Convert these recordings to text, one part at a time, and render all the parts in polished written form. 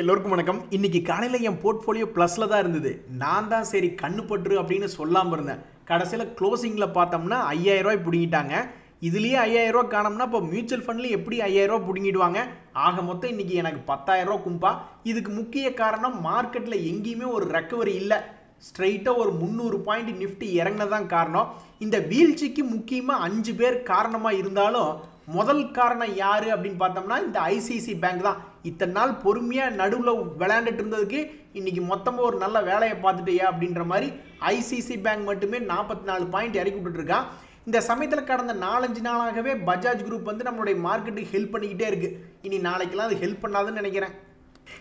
எல்லோருக்கும் வணக்கம். இன்னைக்கு காலையில் என் போர்ட்ஃபோலியோ ப்ளஸில் தான் இருந்தது. நான் தான் சரி கண்ணு பற்று அப்படின்னு சொல்லாமல் இருந்தேன். கடைசியில் க்ளோசிங்கில் பார்த்தோம்னா 5000 ரூபாய் பிடுங்கிட்டாங்க. இதுலேயே 5000 ரூபா காணோம்னா இப்போ மியூச்சுவல் ஃபண்ட்லேயும் எப்படி 5000 ரூபா பிடுங்கிடுவாங்க. ஆக மொத்தம் இன்றைக்கி எனக்கு 10000 ரூபா கும்பா. இதுக்கு முக்கிய காரணம் மார்க்கெட்டில் எங்கேயுமே ஒரு ரெக்கவரி இல்லை. ஸ்ட்ரைட்டாக ஒரு 300 பாயிண்ட் நிஃப்டி இறங்கினதான் காரணம். இந்த வீழ்ச்சிக்கு முக்கியமாக 5 பேர் காரணமாக இருந்தாலும் முதல் காரணம் யாரு அப்படின்னு பார்த்தோம்னா இந்த ஐசிஐசி பேங்க் தான். இத்தனை நாள் பொறுமையாக நடுவில் விளையாண்டுட்டு இருந்ததுக்கு இன்னைக்கு மொத்தமாக ஒரு நல்ல வேலையை பார்த்துட்டியா அப்படின்ற மாதிரி ஐசிஐசி பேங்க் மட்டுமே 44 பாயிண்ட் இறக்கி விட்டுருக்கான். இந்த சமயத்தில் கடந்த 4-5 நாளாகவே பஜாஜ் குரூப் வந்து நம்மளுடைய மார்க்கெட்டுக்கு ஹெல்ப் பண்ணிக்கிட்டே இருக்கு. இனி நாளைக்கெல்லாம் அது ஹெல்ப் பண்ணாதுன்னு நினைக்கிறேன்.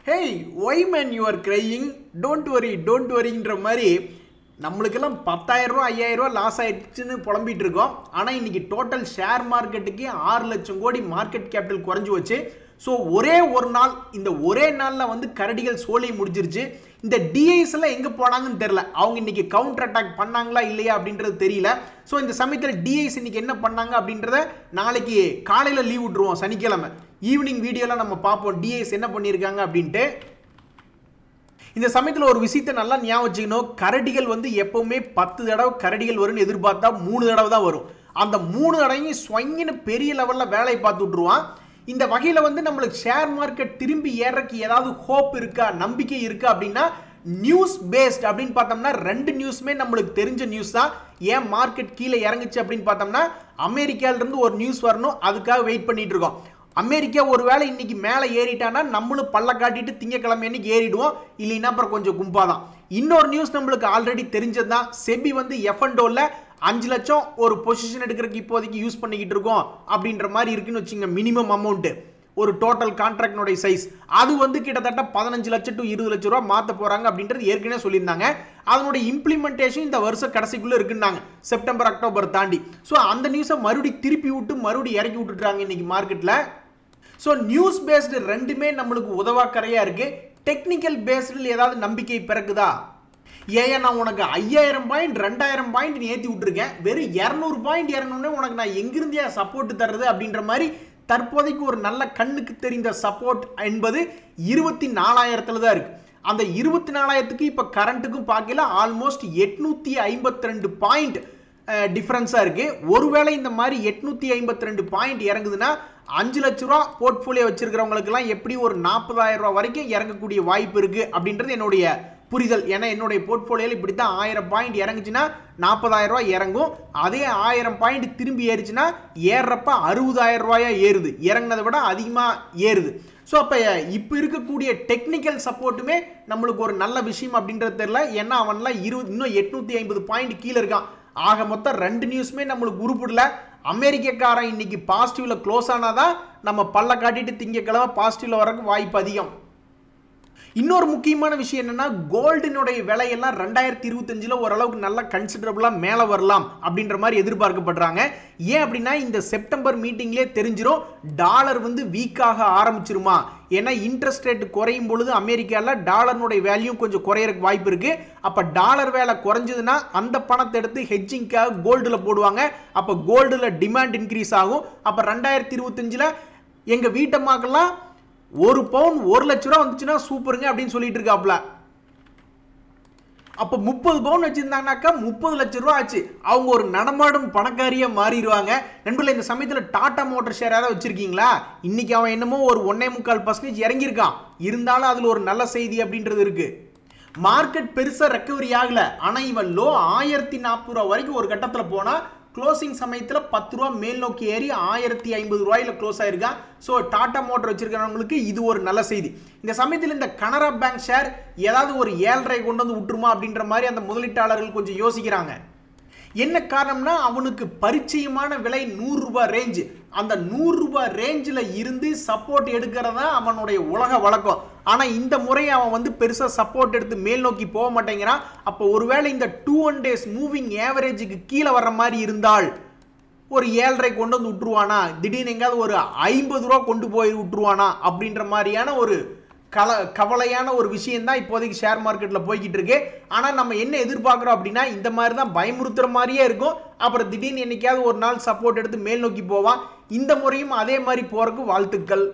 Hey why man you are crying, don't வரின்ற மாதிரி நம்மளுக்கெல்லாம் 10000 ரூபா 5000 ரூபா லாஸ் ஆயிடுச்சுன்னு புலம்பிட்டு இருக்கோம். ஆனால் இன்னைக்கு டோட்டல் ஷேர் மார்க்கெட்டுக்கு 6 லட்சம் கோடி மார்க்கெட் கேபிட்டல் குறைஞ்சி வச்சு. ஸோ ஒரே ஒரு நாள், இந்த ஒரே நாளில் வந்து கரடிகள் சோழி முடிஞ்சிருச்சு. இந்த டிஐஸ் எல்லாம் எங்கே போனாங்கன்னு தெரியல. அவங்க இன்னைக்கு கவுண்டர் அட்டாக் பண்ணாங்களா இல்லையா அப்படின்றது தெரியல. ஸோ இந்த சமயத்தில் டிஐஸ் இன்னைக்கு என்ன பண்ணாங்க அப்படின்றத நாளைக்கு காலையில் லீவ் விட்டுருவோம். சனிக்கிழமை ஈவினிங் வீடியோலாம் நம்ம பார்ப்போம் டிஐஸ் என்ன பண்ணியிருக்காங்க அப்படின்ட்டு. இந்த சமயத்தில் ஒரு விஷயத்தை நல்லா ஞாபகம் வச்சுக்கணும். கரடிகள் வந்து எப்பவுமே 10 தடவை கரடிகள் வரும்னு எதிர்பார்த்தா 3 தடவை தான் வரும். அந்த 3 தடவையும் ஸ்வங்கின்னு பெரிய லெவலில் வேலையை பார்த்து விட்டுருவான். இந்த வகையில் வந்து நம்மளுக்கு ஷேர் மார்க்கெட் திரும்பி ஏறக்கு ஏதாவது ஹோப் இருக்கா, நம்பிக்கை இருக்கா அப்படின்னா நியூஸ் பேஸ்ட் அப்படின்னு பார்த்தோம்னா 2 நியூஸுமே நம்மளுக்கு தெரிஞ்ச நியூஸ் தான். ஏன் மார்க்கெட் கீழே இறங்குச்சு அப்படின்னு பார்த்தோம்னா அமெரிக்காவிலிருந்து ஒரு நியூஸ் வரணும், அதுக்காக வெயிட் பண்ணிட்டு இருக்கோம். அமெரிக்கா ஒருவேளை இன்னைக்கு மேலே ஏறிட்டானா நம்மளும் பல்ல காட்டிட்டு திங்கக்கிழமை அன்னைக்கு ஏறிடுவோம், இல்லைன்னா அப்புறம் கொஞ்சம் கும்பாதான். இன்னொரு நியூஸ் நம்மளுக்கு ஆல்ரெடி தெரிஞ்சது தான். செபி வந்து F&Oல 5 லட்சம் ஒரு பொசிஷன் எடுக்கிறதுக்கு இப்போதைக்கு யூஸ் பண்ணிக்கிட்டு இருக்கோம் அப்படின்ற மாதிரி இருக்குன்னு வச்சுங்க. மினிமம் அமௌண்ட் ஒரு டோட்டல் கான்ட்ராக்டினுடைய சைஸ் அது வந்து கிட்டத்தட்ட 15 லட்சம் டு 20 லட்சம் ரூபா மாற்ற போறாங்க அப்படின்றது ஏற்கனவே சொல்லியிருந்தாங்க. அதனுடைய இம்ப்ளிமெண்டேஷன் இந்த வருஷம் கடைசிக்குள்ள இருக்குன்னாங்க, செப்டம்பர் அக்டோபர் தாண்டி. ஸோ அந்த நியூஸை மறுபடியும் திருப்பி விட்டு மறுபடியும் இறக்கி விட்டுட்டாங்க இன்னைக்கு மார்க்கெட்டில். ஸோ நியூஸ் பேஸ்டு ரெண்டுமே நம்மளுக்கு உதவாக்கரையா இருக்கு. டெக்னிக்கல் பேஸ்டில் ஏதாவது நம்பிக்கை பிறக்குதா? ஏன் நான் உனக்கு 5000 பாயிண்ட் 2000 பாயிண்ட் நீ ஏற்றி விட்டுருக்கேன், வெறும் 200 பாயிண்ட் இறங்கணுன்னே உனக்கு நான் எங்கிருந்தே சப்போர்ட் தர்றது அப்படின்ற மாதிரி தற்போதைக்கு ஒரு நல்ல கண்ணுக்கு தெரிந்த சப்போர்ட் என்பது 24000 தான் இருக்கு. அந்த 24000க்கு இப்போ கரண்ட்டுக்கும் பார்க்கல ஆல்மோஸ்ட் 852 பாயிண்ட் டிஃபரன்ஸாக இருக்கு. ஒருவேளை இந்த மாதிரி 852 பாயிண்ட் இறங்குதுன்னா 5 லட்ச ரூபா போர்ட்ஃபோலியோ வச்சிருக்கிறவங்களுக்குலாம் எப்படி ஒரு 40000 ரூபா வரைக்கும் இறங்கக்கூடிய வாய்ப்பு இருக்கு அப்படின்றது என்னுடைய புரிதல். ஏன்னா என்னுடைய போர்ட்ஃபோலியோவில் இப்படி தான் 1000 பாயிண்ட் இறங்குச்சுன்னா 40000 ரூபா இறங்கும். அதே 1000 பாயிண்ட் திரும்பி ஏறிச்சுன்னா ஏறுறப்ப 60000 ரூபாயா ஏறுது, இறங்கினதை விட அதிகமாக ஏறுது. ஸோ அப்போ இப்போ இருக்கக்கூடிய டெக்னிக்கல் சப்போர்ட்டுமே நம்மளுக்கு ஒரு நல்ல விஷயம் அப்படின்றது தெரியல. ஏன்னா அவன்லாம் இன்னும் 850 பாயிண்ட் கீழே இருக்கான். ஆக மொத்தம் 2 நியூஸுமே நம்மளுக்கு உருப்பிடல. அமெரிக்கக்காரன் இன்னைக்கு பாசிட்டிவ்ல க்ளோஸ் ஆனாதான் நம்ம பல்ல காட்டிட்டு திங்கக்கிழமை பாசிட்டிவ்ல வரக்கு வாய்ப்பு அதிகம். இன்னொரு முக்கியமான விஷயம் என்னன்னா கோல்டினுடைய விலையெல்லாம் 2025 ஓரளவுக்கு நல்லா கன்சிடரபிளா மேலே வரலாம் அப்படின்ற மாதிரி எதிர்பார்க்கப்படுறாங்க. ஏன் அப்படின்னா இந்த செப்டம்பர் மீட்டிங்லேயே தெரிஞ்சிடும் டாலர் வந்து வீக்காக ஆரம்பிச்சிருமா. ஏன்னா இன்ட்ரெஸ்ட் ரேட் குறையும் பொழுது அமெரிக்காவில் டாலர்னுடைய வேல்யூ கொஞ்சம் குறையறதுக்கு வாய்ப்பு இருக்கு. அப்போ டாலர் வேலை குறைஞ்சதுன்னா அந்த பணத்தை எடுத்து ஹெட்ஜிங்காக கோல்டில் போடுவாங்க. அப்போ கோல்டில் டிமாண்ட் இன்க்ரீஸ் ஆகும். அப்போ 2025 எங்கள் வீட்டம்மாக்கெல்லாம் ஒரு பவுன் 1 லட்ச ரூபா வந்துச்சுன்னா சூப்பருங்க அப்படின்னு சொல்லிட்டு இருக்காப்ல. அப்போ 30 பவுன் வச்சிருந்தாங்கனாக்கா 30 லட்ச ரூபா ஆச்சு. அவங்க ஒரு நடமாடும் பணக்காரியா மாறிடுவாங்க. நண்பர்களே, இந்த சமயத்தில் டாடா மோட்டார் ஷேர் ஏதாவது வச்சிருக்கீங்களா? இன்னைக்கு அவன் என்னமோ ஒரு 1.25% இறங்கியிருக்கான். இருந்தாலும் அதில் ஒரு நல்ல செய்தி அப்படின்றது இருக்கு. மார்க்கெட் பெருசா ரெக்கவரி ஆகல. ஆனால் இவன் லோ 1040 ரூபா வரைக்கும் ஒரு கட்டத்தில் போனா க்ளோசிங் சமயத்தில் 10 ரூபா மேல் நோக்கி ஏறி 1050 ரூபாயில் க்ளோஸ் ஆயிருக்கான். ஸோ டாடா மோட்டர் வச்சிருக்கிறவங்களுக்கு இது ஒரு நல்ல செய்தி. இந்த சமயத்தில் இந்த கனரா பேங்க் ஷேர் ஏதாவது ஒரு 7.5 கொண்டு வந்து விட்டுருமா அப்படின்ற மாதிரி அந்த முதலீட்டாளர்கள் கொஞ்சம் யோசிக்கிறாங்க. என்ன காரணம்னா அவனுக்கு பரிச்சயமான விலை 100 ரூபாய் ரேஞ்சு. அந்த 100 ரூபாய் ரேஞ்சில் இருந்து சப்போர்ட் எடுக்கிறதா அவனுடைய உலக வழக்கம். ஆனால் இந்த முறை அவன் வந்து பெருசாக சப்போர்ட் எடுத்து மேல் நோக்கி போக மாட்டேங்கிறான். அப்போ ஒருவேளை இந்த 21 days மூவிங் ஏவரேஜுக்கு கீழே வர்ற மாதிரி இருந்தால் ஒரு 7.5 கொண்டு வந்து விட்டுருவானா, திடீர்னு எங்காவது ஒரு 50 ரூபா கொண்டு போய் விட்டுருவானா அப்படின்ற மாதிரியான ஒரு கவலையான ஒரு விஷயம் தான் இப்போதைக்கு ஷேர் மார்க்கெட்டில் போய்கிட்டு இருக்கு. ஆனால் நம்ம என்ன எதிர்பார்க்குறோம் அப்படின்னா இந்த மாதிரி தான் பயமுறுத்துற மாதிரியே இருக்கும். அப்புறம் திடீர்னு என்னைக்காவது ஒரு நாள் சப்போர்ட் எடுத்து மேல் நோக்கி போவான். இந்த முறையும் அதே மாதிரி போறதுக்கு வாழ்த்துக்கள்.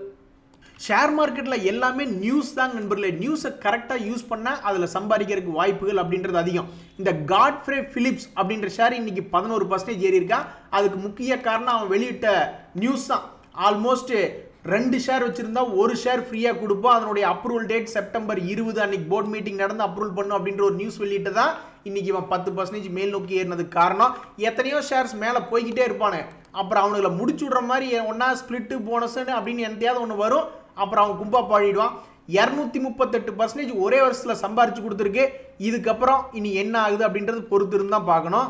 ஷேர் மார்க்கெட்டில் எல்லாமே நியூஸ் தான் நண்பர்களே. நியூஸை கரெக்டாக யூஸ் பண்ணால் அதில் சம்பாதிக்கிறதுக்கு வாய்ப்புகள் அப்படின்றது அதிகம். இந்த காட்ஃப்ரே பிலிப்ஸ் அப்படின்ற ஷேர் இன்னைக்கு 11% ஏறி இருக்கா. அதுக்கு முக்கிய காரணம் அவன் வெளியிட்ட நியூஸ் தான். ஆல்மோஸ்ட் 2 ஷேர் வச்சிருந்தா 1 ஷேர் ஃப்ரீயாக கொடுப்போம், அதனுடைய அப்ரூவல் டேட் செப்டம்பர் 20 அன்னைக்கு போர்ட் மீட்டிங் நடந்து அப்ரூவல் பண்ணும் அப்படின்ற ஒரு நியூஸ் வெளியிட்டு தான் இன்னைக்கு இவன் 10% மேல் நோக்கி ஏறினதுக்கு காரணம். எத்தனையோ ஷேர்ஸ் மேலே போய்கிட்டே இருப்பானு, அப்புறம் அவனுங்களை முடிச்சு விடுற மாதிரி ஒன்னா ஸ்பிளிட்டு போனஸ்ன்னு அப்படின்னு எந்தையாவது ஒன்று வரும், அப்புறம் அவன் கும்பா பாடிடுவான். 238% ஒரே வருஷத்தில் சம்பாரிச்சு கொடுத்துருக்கு. இதுக்கப்புறம் இனி என்ன ஆகுது அப்படின்றது பொறுத்து இருந்தால் பார்க்கணும்.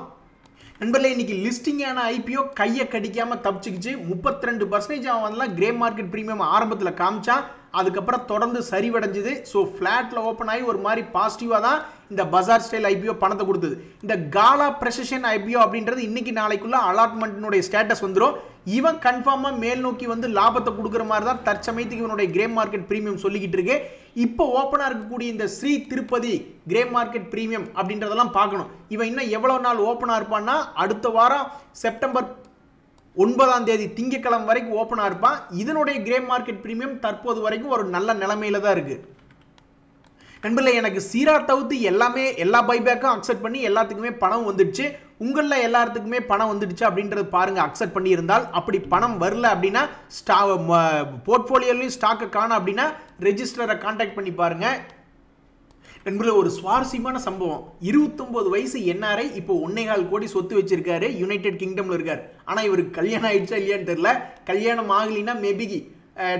நண்பர்களே, இன்னைக்கு லிஸ்டிங்கான ஐபிஓ கையை கடிக்காமல் தப்பிச்சுக்கிச்சு. 32% அவன் வந்து கிரே மார்க்கெட் ப்ரீமியம் ஆரம்பத்தில் காமிச்சான், அதுக்கப்புறம் தொடர்ந்து சரிவடைஞ்சுது. ஸோ ஃப்ளாட்டில் ஓப்பன் ஆகி ஒரு மாதிரி பாசிட்டிவாக தான் இந்த பஜார் ஸ்டைல் ஐபிஓ பணத்தை கொடுத்தது. இந்த காலா ப்ரெசிஷன் ஐபிஓ அப்படின்றது இன்னைக்கு நாளைக்குள்ள அலாட்மெண்ட்டினுடைய ஸ்டேட்டஸ் வந்துடும். இவன் கன்ஃபார்மாக மேல் நோக்கி வந்து லாபத்தை கொடுக்குற மாதிரி தான் தற்சமயத்துக்கு இவனுடைய கிரே மார்க்கெட் ப்ரீமியம் சொல்லிக்கிட்டு இருக்கு. இப்போ ஓப்பனாக இருக்கக்கூடிய இந்த Sri Tirupati grey market premium அப்படின்றதெல்லாம் பார்க்கணும். இவன் இன்னும் எவ்வளோ நாள் ஓப்பனாக இருப்பான்னா, அடுத்த வாரம் செப்டம்பர் 9 திங்கட்கிழமை வரைக்கும் ஓப்பனாக இருப்பான். இதனுடைய கிரே மார்க்கெட் ப்ரீமியம் தற்போது வரைக்கும் ஒரு நல்ல நிலைமையில தான் இருக்கு. நண்பர்களே, எனக்கு சீரா தவிர்த்து எல்லா பைபேக்கும் அக்செப்ட் பண்ணி எல்லாத்துக்குமே பணம் வந்துடுச்சு. உங்களில் எல்லாத்துக்குமே பணம் வந்துடுச்சு அப்படின்றது பாருங்க. அக்செப்ட் பண்ணி இருந்தால், அப்படி பணம் வரல அப்படின்னா போர்ட்ஃபோலியோலையும் ஸ்டாக்கை காண அப்படின்னா ரெஜிஸ்டரை கான்டாக்ட் பண்ணி பாருங்க. நண்பர்களே, ஒரு சுவாரஸ்யமான சம்பவம். 29 வயசு என்ஆர்ஐ இப்போ 1.25 கோடி சொத்து வச்சிருக்காரு, யுனைடெட் கிங்டம்ல இருக்காரு. ஆனால் இவருக்கு கல்யாணம் ஆயிடுச்சா இல்லையான்னு தெரியல. கல்யாணம் ஆகலின்னா மேபி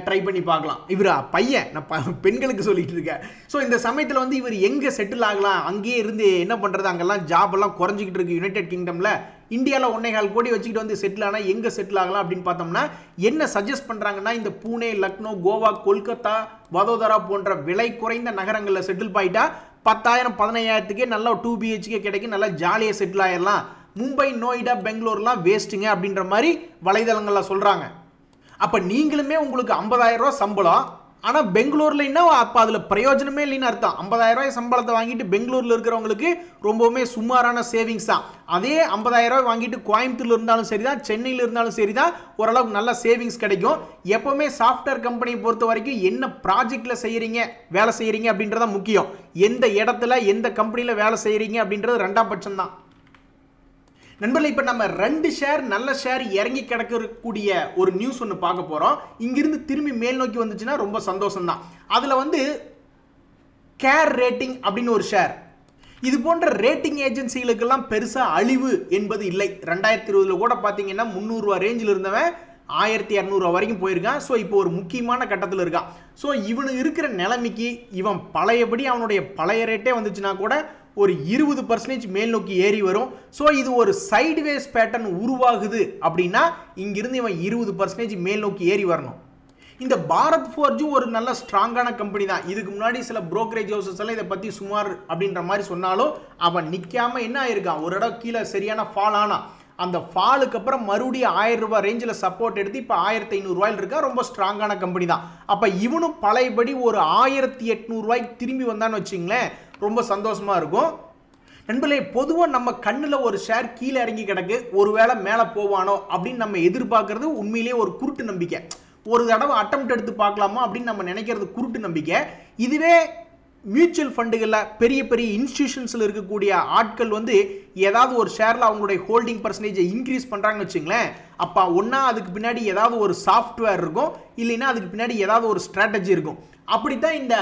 ட்ரை பண்ணி பார்க்கலாம். இவர் பையன், நான் பெண்களுக்கு சொல்லிட்டு இருக்கேன். ஸோ இந்த சமயத்தில் வந்து இவர் எங்கே செட்டில் ஆகலாம், அங்கேயே இருந்து என்ன பண்ணுறது, அங்கெல்லாம் ஜாப் எல்லாம் குறைஞ்சிக்கிட்டு இருக்கு யுனைடெட் கிங்டமில். இந்தியாவில் 1.25 கோடி வச்சுக்கிட்டு வந்து செட்டில் ஆனால் எங்கே செட்டில் ஆகலாம் அப்படின்னு பார்த்தோம்னா, என்ன சஜஸ்ட் பண்ணுறாங்கன்னா, இந்த பூனே, லக்னோ, கோவா, கொல்கத்தா, வதோதரா போன்ற விலை குறைந்த நகரங்களில் செட்டில் ஆகிட்டா 10,000 15,000க்கே நல்லா 2 BHK கிடைக்கும், நல்லா ஜாலியாக செட்டில் ஆயிடலாம். மும்பை, நோய்டா, பெங்களூர்லாம் வேஸ்ட்டுங்க அப்படின்ற மாதிரி வலைதளங்களில் சொல்கிறாங்க. அப்போ நீங்களுமே உங்களுக்கு 50,000 ரூபா சம்பளம், ஆனால் பெங்களூரில் என்ன அப்போ அதில் பிரயோஜனமே இல்லைன்னு அர்த்தம். 50,000 ரூபாய் சம்பளத்தை வாங்கிட்டு பெங்களூரில் இருக்கிறவங்களுக்கு ரொம்பவுமே சுமாரான சேவிங்ஸ் தான். அதே 50,000 ரூபாய் வாங்கிட்டு கோயம்புத்தூர்ல இருந்தாலும் சரி தான், சென்னையில் இருந்தாலும் சரி தான், ஓரளவுக்கு நல்ல சேவிங்ஸ் கிடைக்கும். எப்போவுமே சாஃப்ட்வேர் கம்பெனியை பொறுத்த வரைக்கும் என்ன ப்ராஜெக்டில் வேலை செய்கிறீங்க அப்படின்றத முக்கியம். எந்த இடத்துல எந்த கம்பெனியில் வேலை செய்கிறீங்க அப்படின்றது 2ஆம் பட்சம் தான். நண்பர்களே, இப்போ நம்ம 2 ஷேர் நல்ல ஷேர் இறங்கி கிடக்கக்கூடிய ஒரு நியூஸ் ஒன்று பார்க்க போகிறோம். இங்கிருந்து திரும்பி மேல் நோக்கி வந்துச்சுன்னா ரொம்ப சந்தோஷம் தான். அதில் வந்து கேர் ரேட்டிங் அப்படின்னு ஒரு ஷேர். இது போன்ற ரேட்டிங் ஏஜென்சிகளுக்கெல்லாம் பெருசாக அழிவு என்பது இல்லை. 2020 கூட பார்த்தீங்கன்னா 300 ரூபா ரேஞ்சில் இருந்தவன் 1200 ரூபா வரைக்கும் போயிருக்கான். ஸோ இப்போ ஒரு முக்கியமான கட்டத்தில் இருக்கான். ஸோ இவனு இருக்கிற நிலைமைக்கு இவன் பழையபடி அவனுடைய பழைய ரேட்டே வந்துச்சுன்னா கூட ஒரு 20% மேல் நோக்கி ஏறி வரும். ஸோ இது ஒரு சைட்வேஸ் பேட்டர்ன் உருவாகுது அப்படின்னா இங்கிருந்து இவன் 20% மேல் நோக்கி ஏறி வரணும். இந்த பாரத் ஃபோர்ஜும் ஒரு நல்ல ஸ்ட்ராங்கான கம்பெனி தான். இதுக்கு முன்னாடி சில புரோக்கரேஜ் ஹவுசஸ் எல்லாம் இதை பற்றி சுமார் அப்படின்ற மாதிரி சொன்னாலும் அவன் நிற்காம என்ன ஆயிருக்கான், ஒரு இடம் கீழே சரியான ஃபால் ஆனா அந்த ஃபாலுக்கு அப்புறம் மறுபடியும் 1000 ரூபாய் ரேஞ்சில் சப்போர்ட் எடுத்து இப்போ 1500 ரூபாயில் இருக்கா. ரொம்ப ஸ்ட்ராங்கான கம்பெனி தான். அப்போ இவனும் பழையபடி ஒரு 1800 ரூபாய்க்கு திரும்பி வந்தான்னு வச்சுங்களேன், ரொம்ப சந்தோஷமா இருக்கும். நண்பர்களே, பொதுவாக நம்ம கண்ணில் ஒரு ஷேர் கீழே இறங்கி கிடக்கு, ஒருவேளை மேலே போவானோ அப்படின்னு நம்ம எதிர்பார்க்கறது உண்மையிலேயே ஒரு குருட்டு நம்பிக்கை. ஒரு தடவை அட்டெம்ப்ட் எடுத்து பார்க்கலாமா அப்படின்னு நம்ம நினைக்கிறது குருட்டு நம்பிக்கை. இதுவே மியூச்சுவல் ஃபண்டுகளில் பெரிய பெரிய இன்ஸ்டிடியூஷன்ஸில் இருக்கக்கூடிய ஆட்கள் வந்து ஏதாவது ஒரு ஷேரில் அவங்களுடைய ஹோல்டிங் பர்சன்டேஜை இன்க்ரீஸ் பண்ணுறாங்கன்னு வச்சுங்களேன், அப்போ ஒன்றா அதுக்கு பின்னாடி ஏதாவது ஒரு சாஃப்ட்வேர் இருக்கும், இல்லைன்னா அதுக்கு பின்னாடி ஏதாவது ஒரு ஸ்ட்ராட்டஜி இருக்கும். அப்படித்தான் இந்த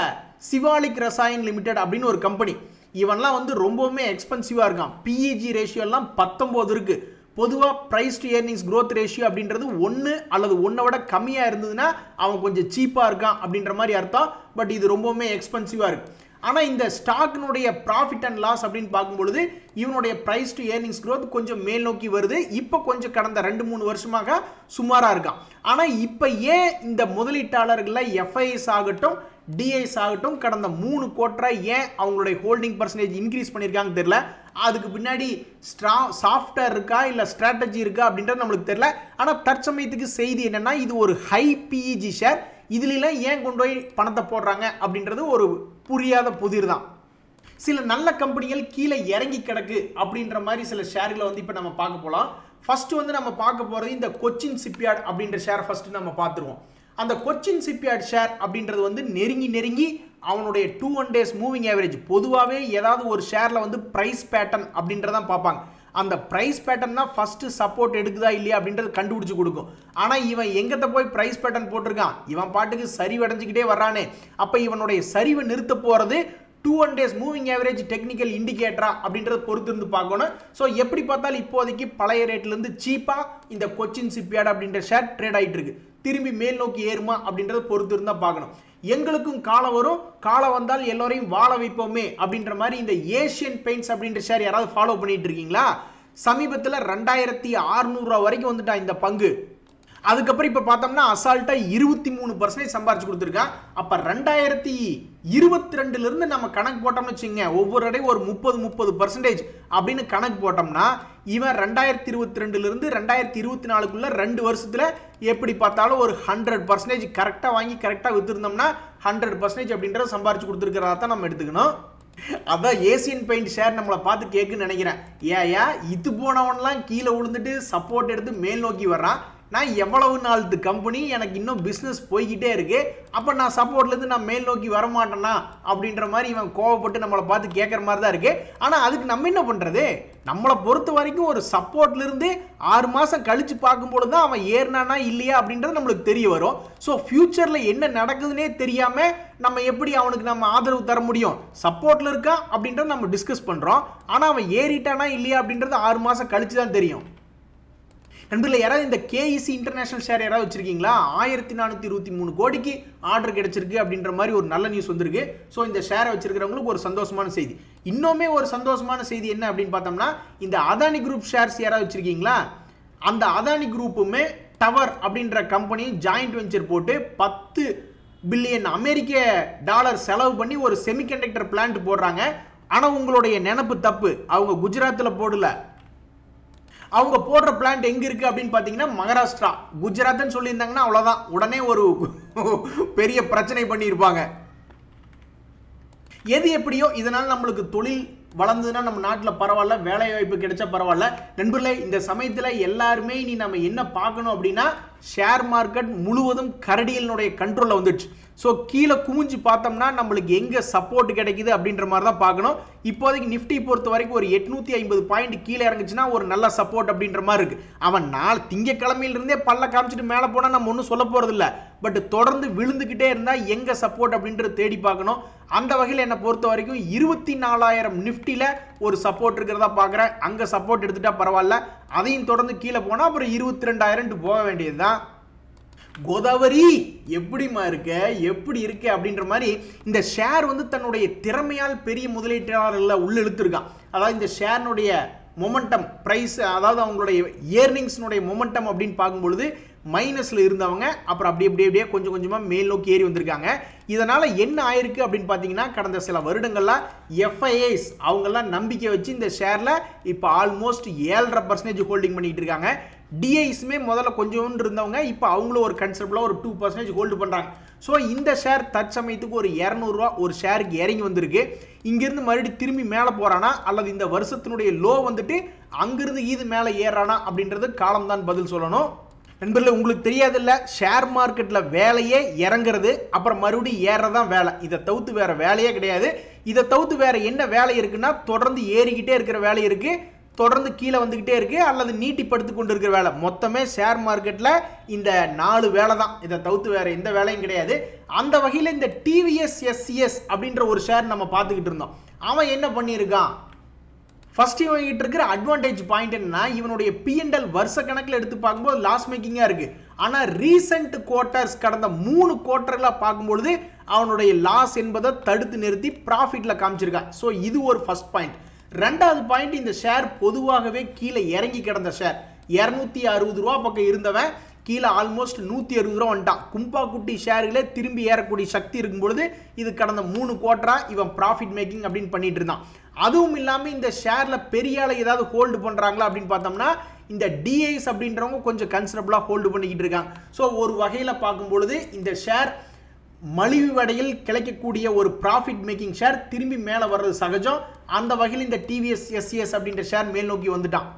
சிவாலிக் ரசாயன் லிமிடெட் அப்படின்னு ஒரு கம்பெனி. இவன்லாம் வந்து ரொம்பவுமே எக்ஸ்பென்சிவாக இருக்கான். பிஇஜி ரேஷியோ எல்லாம் 19 இருக்கு. பொதுவாக price to earnings growth ratio அப்படின்றது 1 அல்லது 1 விட கம்மியாக இருந்ததுன்னா அவன் கொஞ்சம் சீப்பாக இருக்கான் அப்படின்ற மாதிரி அர்த்தம். பட் இது ரொம்பவுமே எக்ஸ்பென்சிவாக இருக்கு. ஆனால் இந்த ஸ்டாக்கினுடைய ப்ராஃபிட் அண்ட் லாஸ் அப்படின்னு பார்க்கும்பொழுது இவனுடைய ப்ரைஸ் டு ஏர்னிங்ஸ் க்ரோத் கொஞ்சம் மேல் நோக்கி வருது. இப்போ கொஞ்சம் கடந்த 2-3 வருஷமாக சுமாராக இருக்கான். ஆனால் இப்போ ஏன் இந்த முதலீட்டாளர்களில் எஃப்ஐஎஸ் ஆகட்டும் டிஐஸ் ஆகட்டும் கடந்த 3 குவார்ட்டரா ஏன் அவங்களுடைய ஹோல்டிங் பர்சன்டேஜ் இன்க்ரீஸ் பண்ணியிருக்காங்க தெரியல. அதுக்கு பின்னாடி சாஃப்ட்வேர் இருக்கா இல்லை ஸ்ட்ராட்டஜி இருக்கா அப்படின்றது நம்மளுக்கு தெரியல. ஆனால் தற்சமயத்துக்கு செய்தி என்னன்னா, இது ஒரு ஹை பிஇஜி ஷேர். இதுலாம் ஏன் கொண்டு போய் பணத்தை போடுறாங்க அப்படின்றது ஒரு புரியாத புதிர் தான். சில நல்ல கம்பெனிகள் கீழே இறங்கி கிடக்கு அப்படின்ற மாதிரி சில ஷேர்களை வந்து இப்போ நம்ம பார்க்க போகலாம். ஃபர்ஸ்ட் வந்து நம்ம பார்க்க போகிறது இந்த கொச்சின் ஷிப்யார்ட் அப்படின்ற ஷேர் ஃபர்ஸ்ட் நம்ம பார்த்துருவோம். அந்த கொச்சின் ஷிப்யார்ட் ஷேர் அப்படின்றது வந்து நெருங்கி அவனுடைய 2 days மூவிங் ஆவரேஜ், பொதுவாகவே ஏதாவது ஒரு ஷேரில் வந்து ப்ரைஸ் பேட்டர்ன் அப்படின்றதான் பார்ப்பாங்க. அந்த ப்ரைஸ் பேட்டர்ன் தான் ஃபர்ஸ்ட் சப்போர்ட் எடுக்குதா இல்லையா அப்படின்றது கண்டுபிடிச்சு கொடுக்கும். ஆனால் இவன் எங்கத்த போய் ப்ரைஸ் பேட்டர்ன் போட்டிருக்கான், இவன் பாட்டுக்கு சரிவடைஞ்சிக்கிட்டே வர்றானே. அப்போ இவனுடைய சரிவை நிறுத்த போகிறது 2 days மூவிங் ஆவரேஜ் டெக்னிக்கல் இண்டிகேட்டரா அப்படின்றத பொறுத்து இருந்து பார்க்கணும். ஸோ எப்படி பார்த்தாலும் இப்போதைக்கு பழைய ரேட்லேருந்து சீப்பாக இந்த கொச்சின் ஷிப்யார்ட் அப்படின்ற ஷேர் ட்ரேட் ஆகிட்டு இருக்கு. திரும்பி மேல் நோக்கி ஏறுமா அப்படின்றத பொறுத்து இருந்தால் பார்க்கணும். எங்களுக்கும் காலம் வரும், காலம் வந்தால் எல்லோரையும் வாழ வைப்போமே அப்படின்ற மாதிரி இந்த ஏஷியன் பெயிண்ட்ஸ் அப்படின்ற ஷேர் யாராவது ஃபாலோ பண்ணிட்டு இருக்கீங்களா? சமீபத்தில் 2600 வரைக்கும் வந்துட்டா இந்த பங்கு. அதுக்கப்புறம் இப்போ பார்த்தோம்னா அசால்ட்டாக 23% சம்பாரிச்சு கொடுத்துருக்கான். அப்போ 2022 நம்ம கணக்கு போட்டோம்னு வச்சுங்க, ஒவ்வொரு இடையும் ஒரு 30% அப்படின்னு கணக்கு போட்டோம்னா இவன் 2022 2024 2 வருஷத்தில் எப்படி பார்த்தாலும் ஒரு 100% கரெக்டாக வாங்கி கரெக்டாக விற்றுருந்தோம்னா 100% அப்படின்றத சம்பாரிச்சு கொடுத்துருக்கிறதா தான் நம்ம எடுத்துக்கணும். அதான் ஏசியன் பெயிண்ட் ஷேர் நம்மளை பார்த்து கேட்குன்னு நினைக்கிறேன். ஏயா இது போனவன்லாம் கீழே விழுந்துட்டு சப்போர்ட் எடுத்து மேல் நோக்கி வர்றான், நான் எவ்வளவு நாளுக்கு கம்பெனி, எனக்கு இன்னும் பிஸ்னஸ் போய்கிட்டே இருக்கு, அப்போ நான் சப்போர்ட்லேருந்து நான் மேல் நோக்கி வரமாட்டேன்னா அப்படின்ற மாதிரி இவன் கோவப்பட்டு நம்மளை பார்த்து கேட்குற மாதிரி தான் இருக்கு. ஆனால் அதுக்கு நம்ம என்ன பண்ணுறது? நம்மளை பொறுத்த வரைக்கும் ஒரு சப்போர்ட்லேருந்து 6 மாதம் கழித்து பார்க்கும்பொழுது தான் அவன் ஏறினானா இல்லையா அப்படின்றது நம்மளுக்கு தெரிய வரும். ஸோ ஃபியூச்சரில் என்ன நடக்குதுன்னே தெரியாமல் நம்ம எப்படி அவனுக்கு நம்ம ஆதரவு தர முடியும்? சப்போர்ட்டில் இருக்கான் அப்படின்றத நம்ம டிஸ்கஸ் பண்ணுறோம், ஆனால் அவன் ஏறிட்டானா இல்லையா அப்படின்றது 6 மாதம் கழித்து தான் தெரியும். நண்பர்களே, யாராவது இந்த கேஇசி இன்டர்நேஷனல் ஷேர் யாராவது வச்சிருக்கீங்களா? 1423 கோடிக்கு ஆர்டர் கிடைச்சிருக்கு அப்படின்ற மாதிரி ஒரு நல்ல நியூஸ் வந்திருக்கு. ஸோ இந்த ஷேரை வச்சிருக்கிறவங்களுக்கு ஒரு சந்தோஷமான செய்தி. இன்னுமே ஒரு சந்தோஷமான செய்தி என்ன அப்படின்னு பார்த்தோம்னா, இந்த அதானி குரூப் ஷேர்ஸ் யாராவது வச்சிருக்கீங்களா? அந்த அதானி குரூப்புமே டவர் அப்படின்ற கம்பெனி ஜாயிண்ட் வெஞ்சர் போட்டு 10 பில்லியன் அமெரிக்க டாலர் செலவு பண்ணி ஒரு செமிகண்டக்டர் பிளான்ட் போடுறாங்க. ஆனால் உங்களுடைய நினைப்பு தப்பு, அவங்க குஜராத்தில் போடல. அவங்க போடுற பிளான்ட் எங்க இருக்கு அப்படின்னு பார்த்தீங்கன்னா மகாராஷ்டிரா. குஜராத்னு சொல்லியிருந்தாங்கன்னா அவ்வளோதான், உடனே ஒரு பெரிய பிரச்சனை பண்ணியிருப்பாங்க. எது எப்படியோ இதனால் நம்மளுக்கு தொழில் வளர்ந்ததுன்னா நம்ம நாட்டில் பரவாயில்ல, வேலை வாய்ப்பு கிடைச்சா பரவாயில்ல. நண்பர்களே, இந்த சமயத்தில் எல்லாருமே இனி நம்ம என்ன பார்க்கணும் அப்படின்னா, ஷேர் மார்க்கெட் முழுவதும் கரடிகளினுடைய கண்ட்ரோலில் வந்துடுச்சு. ஸோ கீழே குமிஞ்சு பார்த்தோம்னா நம்மளுக்கு எங்கே சப்போர்ட் கிடைக்குது அப்படின்ற மாதிரி தான் பார்க்கணும். இப்போதைக்கு நிஃப்டி பொறுத்த வரைக்கும் ஒரு 850 பாயிண்ட் கீழே இறங்குச்சுன்னா ஒரு நல்ல சப்போர்ட் அப்படின்ற மாதிரி இருக்கு. அவன் திங்கக்கிழமையிலிருந்தே பல்ல காமிச்சிட்டு மேலே போனால் நம்ம ஒன்றும் சொல்ல போகிறது இல்லை. பட் தொடர்ந்து விழுந்துக்கிட்டே இருந்தால் எங்கே சப்போர்ட் அப்படின்றது தேடி பார்க்கணும். அந்த வகையில் என்னை பொறுத்த வரைக்கும் 24,000 நிஃப்டியில் ஒரு சப்போர்ட் இருக்கிறதா பார்க்குறேன். அங்கே சப்போர்ட் எடுத்துட்டா பரவாயில்ல. அதையும் தொடர்ந்து கீழே போனால் அப்புறம் 22,000 போக வேண்டியது தான். கோதாவரி எப்படிமா இருக்க, எப்படி இருக்க அப்படின்ற மாதிரி இந்த ஷேர் வந்து தன்னுடைய திறமையால் பெரிய முதலீட்டாளர்களை உள்ள இழுத்துருக்கான். அதாவது இந்த ஷேர்னுடைய மொமெண்டம் பிரைஸ், அதாவது அவங்களுடைய ஏர்னிங்ஸ்னுடைய மொமெண்டம் அப்படின்னு பார்க்கும்பொழுது மைனஸில் இருந்தவங்க அப்புறம் அப்படியே கொஞ்சம் கொஞ்சமாக மேல் நோக்கி ஏறி வந்திருக்காங்க. இதனால் என்ன ஆயிருக்கு அப்படின்னு பார்த்தீங்கன்னா, கடந்த சில வருடங்கள்லாம் எஃப்ஐஏஸ் அவங்கெல்லாம் நம்பிக்கை வச்சு இந்த ஷேரில் இப்போ ஆல்மோஸ்ட் 7.5% ஹோல்டிங் பண்ணிக்கிட்டு இருக்காங்க. டிஐஸுமே முதல்ல கொஞ்சோண்டு இருந்தவங்க இப்போ அவங்களும் ஒரு கன்செப்டில் ஒரு 2% ஹோல்டு பண்ணுறாங்க. ஸோ இந்த ஷேர் தற்சமயத்துக்கு ஒரு 200 ரூபா ஒரு ஷேருக்கு இறங்கி வந்திருக்கு. இங்கேருந்து மறுபடியும் திரும்பி மேலே போகிறானா அல்லது இந்த வருஷத்தினுடைய லோ வந்துட்டு அங்கிருந்து இது மேலே ஏறானா அப்படின்றது காலம்தான் பதில் சொல்லணும். நண்பர்களே, உங்களுக்கு தெரியாதில்ல, ஷேர் மார்க்கெட்டில் வேலையே இறங்குறது அப்புறம் மறுபடியும் ஏறதான் வேலை. இதை தவிர்த்து வேறு வேலையே கிடையாது. இதை தவிர்த்து வேறு என்ன வேலை இருக்குன்னா, தொடர்ந்து ஏறிக்கிட்டே இருக்கிற வேலை இருக்குது, தொடர்ந்து கீழே வந்துக்கிட்டே இருக்குது, அல்லது நீட்டிப்படுத்தி கொண்டு இருக்கிற வேலை. மொத்தமே ஷேர் மார்க்கெட்டில் இந்த 4 வேலை தான். இதை தவிர்த்து வேறு எந்த வேலையும் கிடையாது. அந்த வகையில் இந்த டிவிஎஸ் எஸ்சிஎஸ் அப்படின்ற ஒரு ஷேர் நம்ம பார்த்துக்கிட்டு இருந்தோம். அவன் என்ன பண்ணியிருக்கான்? ஃபர்ஸ்ட் இவங்கிட்ட இருக்கிற அட்வான்டேஜ் பாயிண்ட் என்னன்னா, இவனுடைய P&L வருஷ கணக்கில் எடுத்து பார்க்கும்போது லாஸ் மேக்கிங்காக இருக்குது. ஆனால் ரீசெண்ட் குவார்ட்டர்ஸ் கடந்த 3 குவார்ட்டர்களாக பார்க்கும்பொழுது அவனுடைய லாஸ் என்பதை தடுத்து நிறுத்தி ப்ராஃபிட்டில் காமிச்சிருக்கான். ஸோ இது ஒரு ஃபர்ஸ்ட் பாயிண்ட். ரெண்டாவது பாயிண்ட், இந்த ஷேர் பொதுவாகவே கீழே இறங்கி கிடந்த ஷேர். 260 ரூபா பக்கம் இருந்தவன் கீழே ஆல்மோஸ்ட் 160 ரூபா வந்துட்டான். கும்பா குட்டி ஷேர்களே திரும்பி ஏறக்கூடிய சக்தி இருக்கும்பொழுது இது கடந்த 3 குவார்ட்டராக இவன் ப்ராஃபிட் மேக்கிங் அப்படின்னு பண்ணிட்டு இருந்தான். அதுவும் இல்லாமல் இந்த ஷேரில் பெரிய ஆளை ஏதாவது ஹோல்டு பண்ணுறாங்களா அப்படின்னு பார்த்தோம்னா, இந்த டிஐஸ் அப்படின்றவங்க கொஞ்சம் கன்சிடபிளாக ஹோல்டு பண்ணிக்கிட்டு இருக்காங்க. ஸோ ஒரு வகையில் பார்க்கும்பொழுது இந்த ஷேர் மலிவு விலையில் கிடைக்கக்கூடிய ஒரு ப்ராஃபிட் மேக்கிங் ஷேர் திரும்பி மேலே வர்றது சகஜம். அந்த வகையில் இந்த டிவிஎஸ் எஸ்சிஎஸ் அப்படின்ற ஷேர் மேல் நோக்கி வந்துட்டான்.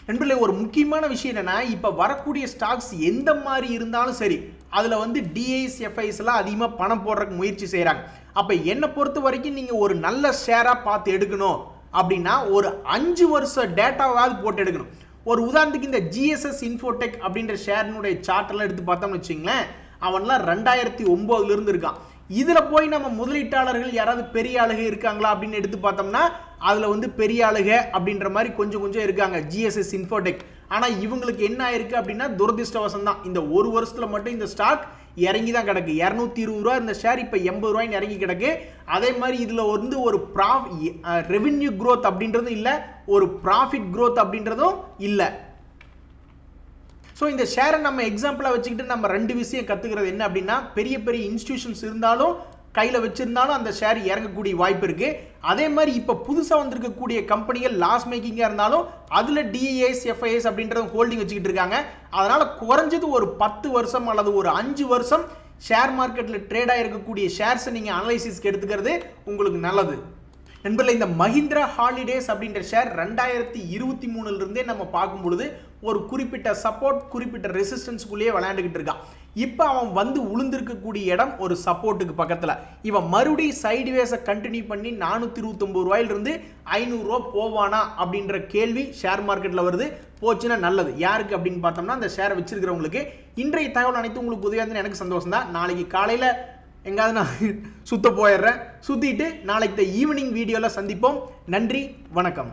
நண்பர்களே, ஒரு முக்கியமான விஷயம் என்னன்னா, இப்போ வரக்கூடிய ஸ்டாக்ஸ் எந்த மாதிரி இருந்தாலும் சரி, அதில் வந்து டிஐஸ் எஃப்ஐஸ்லாம் அதிகமாக பணம் போடுறதுக்கு முயற்சி செய்கிறாங்க. அப்போ என்னை பொறுத்த வரைக்கும் நீங்கள் ஒரு நல்ல ஷேராக பார்த்து எடுக்கணும் அப்படின்னா ஒரு 5 வருஷ டேட்டாவாவது போட்டு எடுக்கணும். ஒரு உதாரணத்துக்கு இந்த ஜிஎஸ்எஸ் இன்ஃபோடெக் அப்படின்ற ஷேரினுடைய சார்ட்டெல்லாம் எடுத்து பார்த்தோம்னு வச்சுங்களேன், அவன்லாம் 2009 இருந்து இருக்கான். இதில் போய் நம்ம முதலீட்டாளர்கள் யாராவது பெரிய ஆளுக இருக்காங்களா அப்படின்னு எடுத்து பார்த்தோம்னா அதில் வந்து பெரிய ஆளுக அப்படின்ற மாதிரி கொஞ்சம் கொஞ்சம் இருக்காங்க ஜிஎஸ்எஸ் இன்ஃபோடெக். ஆனால் இவங்களுக்கு என்ன ஆயிருக்கு அப்படின்னா துரதிருஷ்டவசம் தான். இந்த ஒரு வருஷத்தில் மட்டும் இந்த ஸ்டாக் இறங்கி தான் கிடக்கு. 220 ரூபா இந்த ஷேர் இப்போ 80 ரூபாய்ன்னு இறங்கி கிடக்கு. அதே மாதிரி இதில் வந்து ஒரு ரெவென்யூ க்ரோத் அப்படின்றதும் இல்லை, ஒரு ப்ராஃபிட் க்ரோத் அப்படின்றதும் இல்லை. ஸோ இந்த ஷேரை நம்ம எக்ஸாம்பிளாக வச்சுக்கிட்டு நம்ம 2 விஷயம் கற்றுக்கிறது என்ன அப்படின்னா, பெரிய பெரிய இன்ஸ்டிடியூஷன்ஸ் இருந்தாலும் கையில் வச்சிருந்தாலும் அந்த ஷேர் இறங்கக்கூடிய வாய்ப்பு இருக்குது. அதே மாதிரி இப்போ புதுசாக வந்திருக்கக்கூடிய கம்பெனிகள் லாஸ் மேக்கிங்காக இருந்தாலும் அதில் டிஐஎஸ் எஃப்ஐஎஸ் அப்படின்றத ஹோல்டிங் வச்சுக்கிட்டு இருக்காங்க. அதனால் குறைஞ்சது ஒரு 10 வருஷம் அல்லது ஒரு 5 வருஷம் ஷேர் மார்க்கெட்டில் ட்ரேட் ஆகிருக்கக்கூடிய ஷேர்ஸை நீங்கள் அனலைசிஸ்க்கு எடுத்துக்கிறது உங்களுக்கு நல்லது. நண்பர்களே, இந்த மஹிந்திரா ஹாலிடேஸ் அப்படின்ற ஷேர் 2023 நம்ம பார்க்கும் பொழுது ஒரு குறிப்பிட்ட சப்போர்ட் குறிப்பிட்ட ரெசிஸ்டன்ஸ்குள்ளேயே விளையாண்டுக்கிட்டு இருக்கான். இப்போ அவன் வந்து உளுந்திருக்கக்கூடிய இடம் ஒரு சப்போர்ட்டுக்கு பக்கத்தில். இவன் மறுபடியும் சைடுவேஸை கண்டினியூ பண்ணி 429 ரூபாயிலிருந்து 500 ரூபா போவானா அப்படின்ற கேள்வி ஷேர் மார்க்கெட்டில் வருது. போச்சுன்னா நல்லது. யாருக்கு அப்படின்னு பார்த்தோம்னா அந்த ஷேரை வச்சிருக்கிறவங்களுக்கு. இன்றைய தகவல் அனைத்து உங்களுக்கு உதவியாக இருந்ததுன்னு எனக்கு சந்தோஷம் தான். நாளைக்கு காலையில் எங்காவது நான் சுத்த போயிடுறேன். சுற்றிட்டு நாளைக்கு ஈவினிங் வீடியோவில் சந்திப்போம். நன்றி, வணக்கம்.